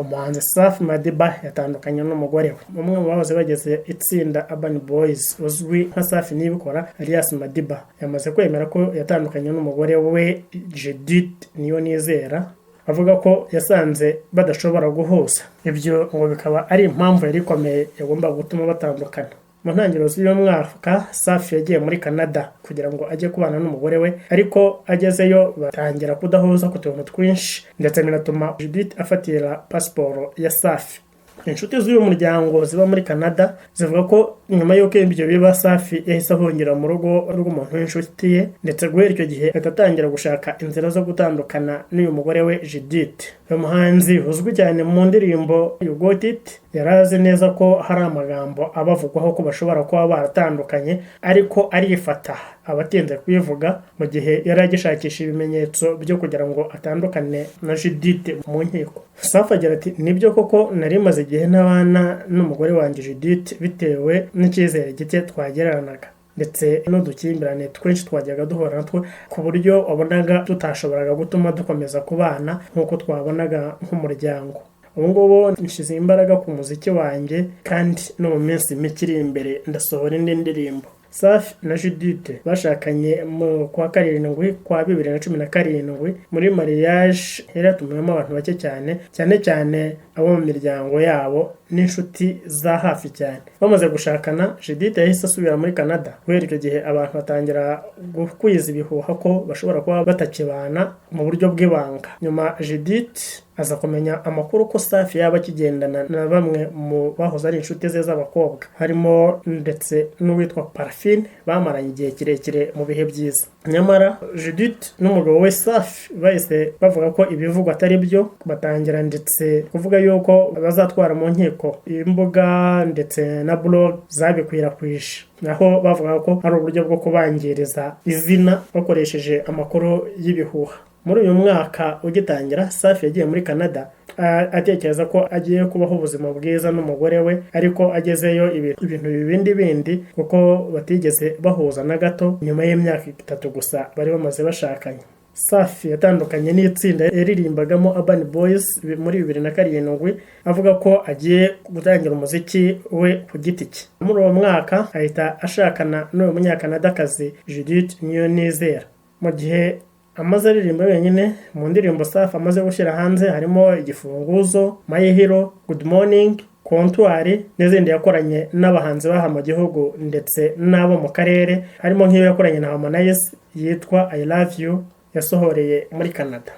umuhanzi Safi Madiba yatandukanye n'umugore we. Umwe mu bahoze bageze itsinda Urban Boys uzwi nka Safi Niyibikora alias Madiba yamaze kwemera ko yatandukanye n'umugore we Judith Niyonizera, avuga ko yasanze badashobora guhuza. Ibyo ngo bikaba ari impamvu yari ikomeye yagomba gutuma batandukana. Mu ntangiriro z'uyu mwaka Safi yagiye muri Canada kugira ngo ajye kubana n'umugore we, ariko agezeyo batangira kudahuza ku tuntu twinshi ndetse binatuma Judith afatira pasiporo ya Safi. Inshuti z'uyu muryango ziba muri Canada zivuga ko nyuma y'uko ibyo biba Safi yahise ahungira mu rugo rw'umuntu w'inshuti ye, ndetse guhera icyo gihe agatangira gushaka inzira zo gutandukana n'uyu mugore we Judith. Uyu muhanzi uzwi cyane mu ndirimbo You Got It yarazi neza ko hari amagambo abavugwaho ko bashobora kuba baratandukanye, ariko arifata abatinze kubivuga mu gihe yari agishakisha ibimenyetso byo kugira ngo atandukane na Judith mu nkiko. Safi agira ati nibyo koko nari maze igihe ntabana n'umugore wanjye Judith bitewe n'icyizere gike twagereranaga ndetse n'udukimbirane twinshi twajyaga duhura natwo ku buryo wabonaga tutashoboraga gutuma dukomeza kubana nk'uko twabonaga nk'umuryango. Ubu ngubu nshyize imbaraga ku muziki wanjye kandi no mu minsi mike iri imbere ndasohora indi ndirimbo. Safi na Judith bashakanye mu kwa 2017 muri mariage yaratumiyemo abantu bake cyane abo mu miryango yabo n'inshuti za hafi cyane. Bamaze gushakana Judith yahise asubira muri Canada. Guhera icyo gihe abantu batangira gukwiza ibihuha ko bashobora kuba batakibana mu buryo bw'ibanga. Nyuma Judith aza kumenya amakuru ko Safi yaba akigendana na bamwe mu bahoze ari inshuti ze z'abakobwa, harimo ndetse n'uwitwa Parfine bamaranye igihe kirekire mu bihe byiza. Nyamara Judith n'umugabo we Safi bahise bavuga ko ibivugwa atari byo, batangira ndetse kuvuga yuko bazatwara mu nkiko imbuga ndetse na blog zabikwirakwije, naho bavuga ko ari uburyo bwo kubangiriza izina bakoresheje amakuru y'ibihuha. Muri uyu mwaka ugitangira Safi yagiye muri Canada atekereza ko agiye kubaho ubuzima bwiza n'umugore we, ariko agezeyo ibintu bindi kuko batigeze bahuza na gato nyuma y'imyaka 3 gusa bari bamaze bashakanye. Safi yatandukanye n'itsinda yaririmbagamo Urban Boys muri 2007 avuga ko agiye gutangira umuziki we ku giti cye. Muri uwo mwaka ahita ashakana n'uyu munyakanadakazi Judith Niyonizera. Mu gihe amaze aririmba wenyine, mu ndirimbo Safi amaze gushyira hanze harimo Igifunguzo, My Hero, Good Morning, Kontwari n'izindi yakoranye n'abahanzi baha mu gihugu ndetse n'abo mu karere, harimo nk'iyo yakoranye na Harmonize yitwa I Love You yasohoreye muri Canada.